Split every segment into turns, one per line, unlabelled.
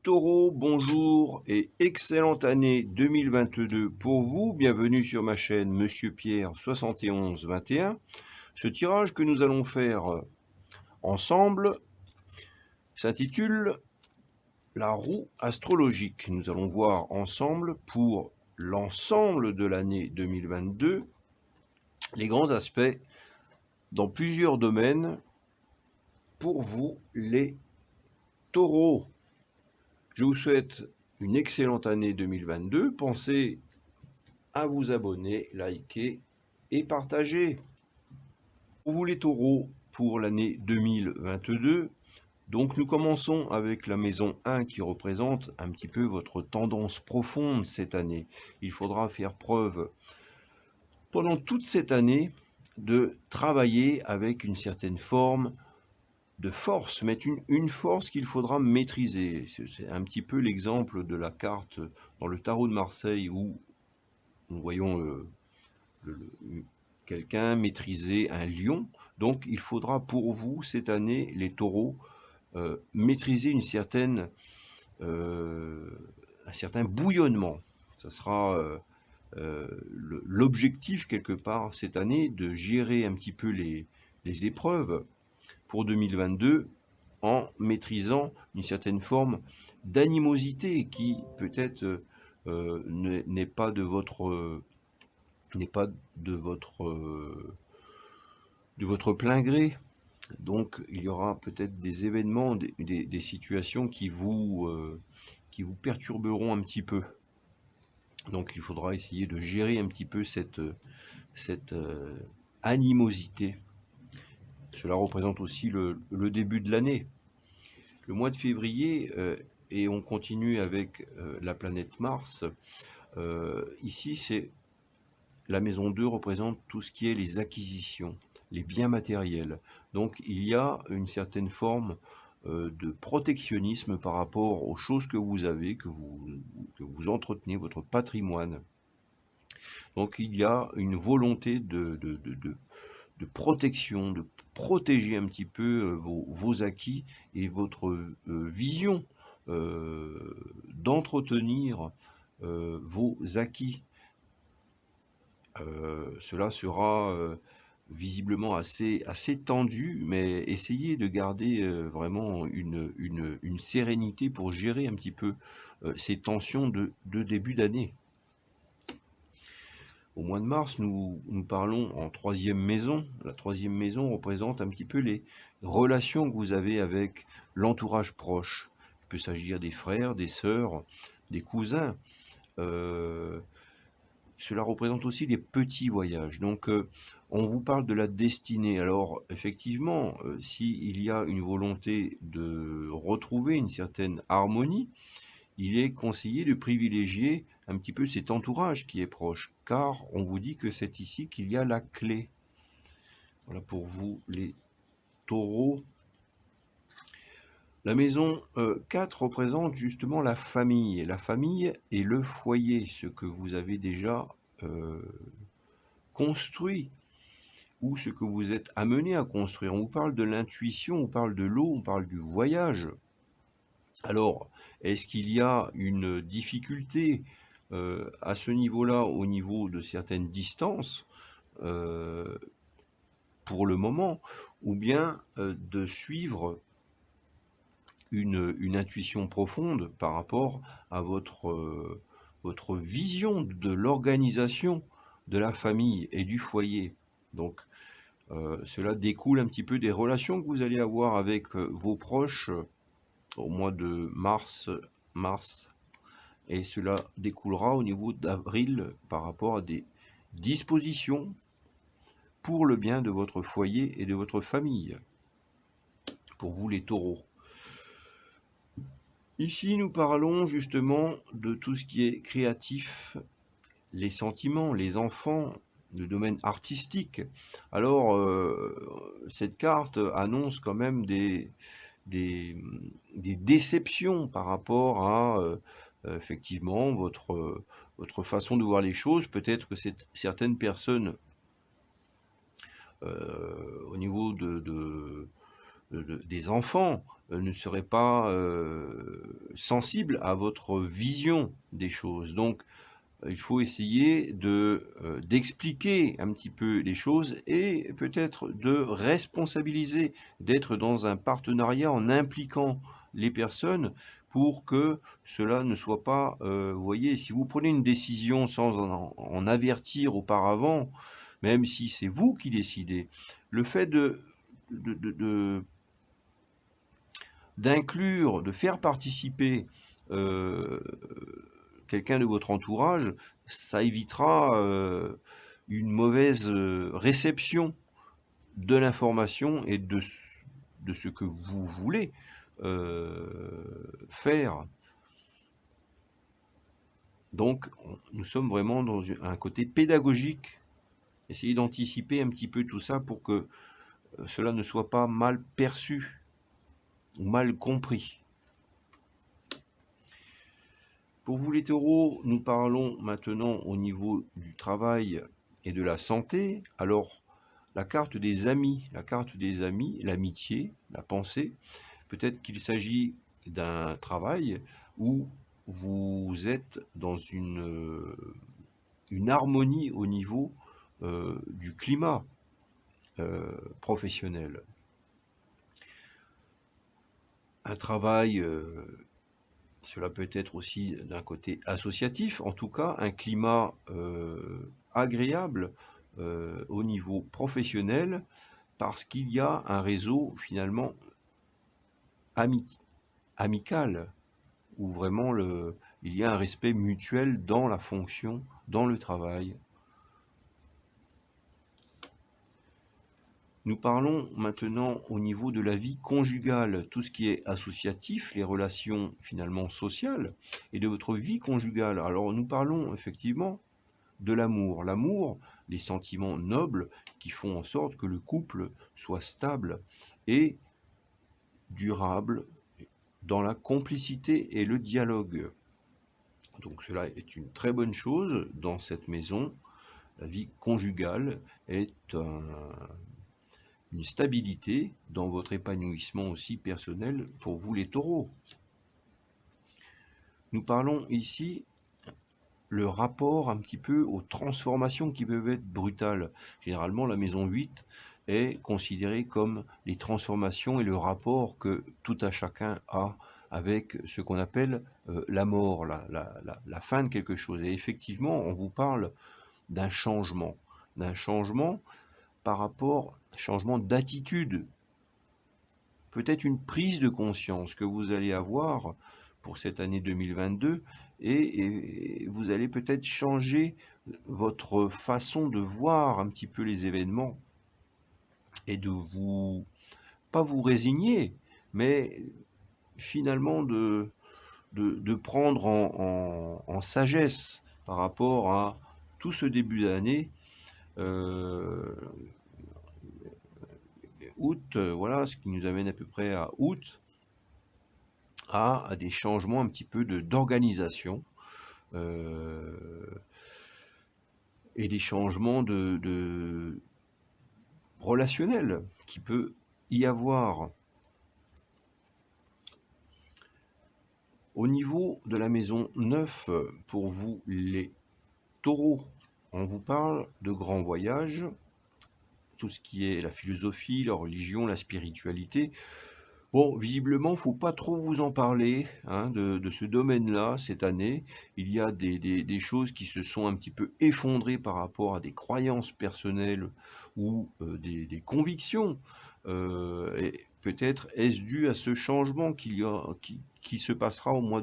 Taureau, bonjour et excellente année 2022 pour vous. Bienvenue sur ma chaîne Monsieur Pierre 7121. Ce tirage que nous allons faire ensemble s'intitule La roue astrologique. Nous allons voir ensemble pour l'ensemble de l'année 2022 les grands aspects dans plusieurs domaines pour vous les taureaux. Je vous souhaite une excellente année 2022. Pensez à vous abonner, liker et partager. Pour vous les taureaux, pour l'année 2022, donc nous commençons avec la maison 1 qui représente un petit peu votre tendance profonde cette année. Il faudra faire preuve pendant toute cette année de travailler avec une certaine forme de force, mais une force qu'il faudra maîtriser. C'est un petit peu l'exemple de la carte dans le tarot de Marseille où nous voyons quelqu'un maîtriser un lion. Donc il faudra pour vous cette année, les taureaux, maîtriser un certain bouillonnement. Ça sera l'objectif quelque part cette année de gérer un petit peu les épreuves pour 2022 en maîtrisant une certaine forme d'animosité qui peut-être n'est pas de votre plein gré. Donc il y aura peut-être des événements, des situations qui vous perturberont un petit peu. Donc il faudra essayer de gérer un petit peu cette animosité. Cela représente aussi le début de l'année. Le mois de février, et on continue avec la planète Mars. Ici, c'est la maison 2 représente tout ce qui est les acquisitions, les biens matériels. Donc il y a une certaine forme de protectionnisme par rapport aux choses que vous avez, que vous entretenez, votre patrimoine. Donc il y a une volonté de protection, de protéger un petit peu vos acquis et votre vision d'entretenir vos acquis. Cela sera visiblement assez tendu, mais essayez de garder vraiment une sérénité pour gérer un petit peu ces tensions de début d'année. Au mois de mars, nous parlons en troisième maison. La troisième maison représente un petit peu les relations que vous avez avec l'entourage proche. Il peut s'agir des frères, des sœurs, des cousins. Cela représente aussi les petits voyages. Donc, on vous parle de la destinée. Alors, effectivement, s'il y a une volonté de retrouver une certaine harmonie, il est conseillé de privilégier un petit peu cet entourage qui est proche, car on vous dit que c'est ici qu'il y a la clé. Voilà pour vous les taureaux. La maison 4 représente justement la famille et le foyer, ce que vous avez déjà construit ou ce que vous êtes amené à construire. On vous parle de l'intuition, on parle de l'eau, on parle du voyage. Alors, est-ce qu'il y a une difficulté à ce niveau-là, au niveau de certaines distances pour le moment, ou bien de suivre une intuition profonde par rapport à votre vision de l'organisation de la famille et du foyer. Donc, cela découle un petit peu des relations que vous allez avoir avec vos proches au mois de mars, et cela découlera au niveau d'avril par rapport à des dispositions pour le bien de votre foyer et de votre famille. Pour vous les taureaux. Ici, nous parlons justement de tout ce qui est créatif, les sentiments, les enfants, le domaine artistique. Alors, cette carte annonce quand même des déceptions par rapport à effectivement votre façon de voir les choses. Peut-être que certaines personnes au niveau des enfants ne seraient pas sensibles à votre vision des choses. Donc, il faut essayer d'expliquer un petit peu les choses et peut-être de responsabiliser, d'être dans un partenariat en impliquant les personnes pour que cela ne soit pas, vous voyez, si vous prenez une décision sans en avertir auparavant, même si c'est vous qui décidez, le fait de d'inclure, de faire participer euh, quelqu'un de votre entourage, ça évitera une mauvaise réception de l'information et de ce que vous voulez faire. Donc, nous sommes vraiment dans un côté pédagogique. Essayez d'anticiper un petit peu tout ça pour que cela ne soit pas mal perçu ou mal compris. Pour vous les taureaux, nous parlons maintenant au niveau du travail et de la santé. Alors, la carte des amis, l'amitié, la pensée, peut-être qu'il s'agit d'un travail où vous êtes dans une harmonie au niveau du climat professionnel. Un travail cela peut être aussi d'un côté associatif, en tout cas un climat agréable au niveau professionnel parce qu'il y a un réseau finalement amical où vraiment il y a un respect mutuel dans la fonction, dans le travail. Nous parlons maintenant au niveau de la vie conjugale, tout ce qui est associatif, les relations finalement sociales, et de votre vie conjugale. Alors nous parlons effectivement de l'amour. L'amour, les sentiments nobles qui font en sorte que le couple soit stable et durable dans la complicité et le dialogue. Donc cela est une très bonne chose dans cette maison. La vie conjugale est une stabilité dans votre épanouissement aussi personnel pour vous les taureaux. Nous parlons ici le rapport un petit peu aux transformations qui peuvent être brutales. Généralement, la maison 8 est considérée comme les transformations et le rapport que tout à chacun a avec ce qu'on appelle la mort, la fin de quelque chose. Et effectivement, on vous parle d'un changement par rapport, changement d'attitude, peut-être une prise de conscience que vous allez avoir pour cette année 2022 et vous allez peut-être changer votre façon de voir un petit peu les événements et de pas vous résigner, mais finalement de prendre en sagesse par rapport à tout ce début d'année. Août, voilà, ce qui nous amène à peu près à août, à des changements un petit peu d'organisation et des changements de relationnels qui peut y avoir. Au niveau de la maison 9, pour vous les taureaux, on vous parle de grands voyages, tout ce qui est la philosophie, la religion, la spiritualité. Bon, visiblement, il ne faut pas trop vous en parler hein, de ce domaine-là cette année. Il y a des choses qui se sont un petit peu effondrées par rapport à des croyances personnelles ou des convictions. Et peut-être est-ce dû à ce changement qui se passera au mois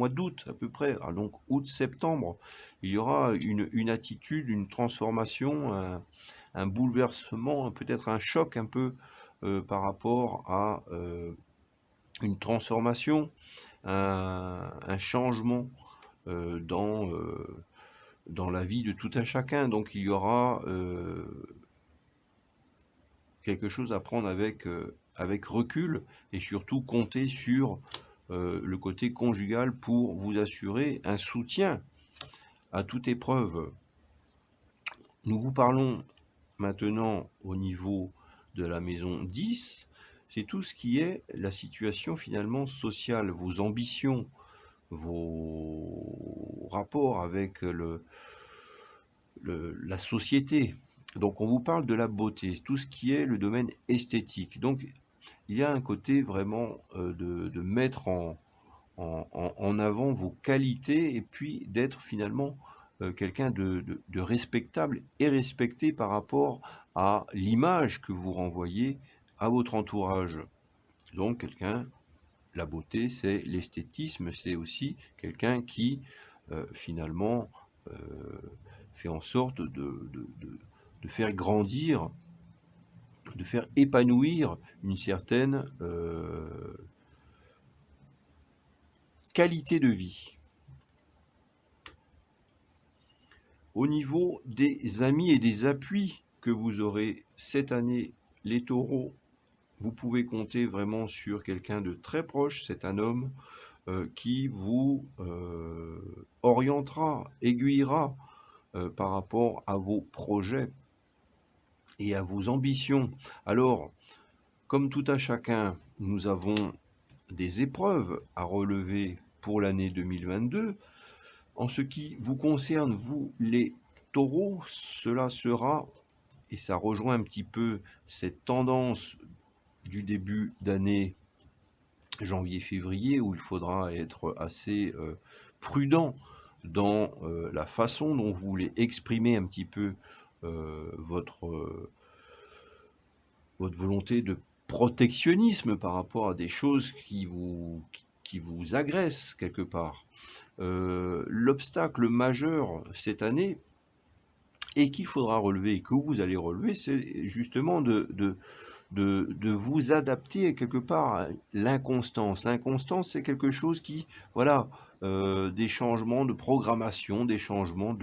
d'août à peu près. Ah, donc août-septembre, il y aura une attitude, une transformation, un bouleversement, peut-être un choc un peu par rapport à une transformation, un changement dans la vie de tout un chacun. Donc il y aura quelque chose à prendre avec recul et surtout compter sur le côté conjugal pour vous assurer un soutien à toute épreuve. Nous vous parlons maintenant au niveau de la maison 10 c'est tout ce qui est la situation finalement sociale, vos ambitions, vos rapports avec la société. Donc on vous parle de la beauté, tout ce qui est le domaine esthétique. Donc il y a un côté vraiment de mettre en avant vos qualités et puis d'être finalement quelqu'un de respectable et respecté par rapport à l'image que vous renvoyez à votre entourage. Donc quelqu'un, la beauté, c'est l'esthétisme, c'est aussi quelqu'un qui finalement fait en sorte de faire grandir, de faire épanouir une certaine qualité de vie. Au niveau des amis et des appuis que vous aurez cette année, les taureaux, vous pouvez compter vraiment sur quelqu'un de très proche, c'est un homme qui vous orientera, aiguillera par rapport à vos projets et à vos ambitions. Alors, comme tout à chacun, nous avons des épreuves à relever pour l'année 2022. En ce qui vous concerne, vous les taureaux, cela sera, et ça rejoint un petit peu cette tendance du début d'année janvier-février, où il faudra être assez prudent dans la façon dont vous voulez exprimer un petit peu votre volonté de protectionnisme par rapport à des choses qui vous agressent quelque part. L'obstacle majeur cette année, et qu'il faudra relever, et que vous allez relever, c'est justement de vous adapter quelque part à l'inconstance. L'inconstance, c'est quelque chose qui, voilà, des changements de programmation, des changements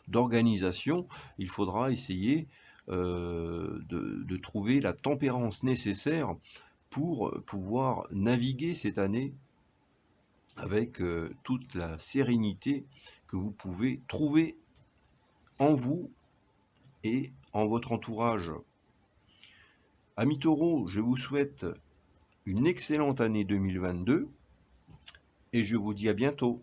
d'organisation. Il faudra essayer de trouver la tempérance nécessaire pour pouvoir naviguer cette année avec toute la sérénité que vous pouvez trouver en vous et en votre entourage. Amis taureaux, je vous souhaite une excellente année 2022 et je vous dis à bientôt.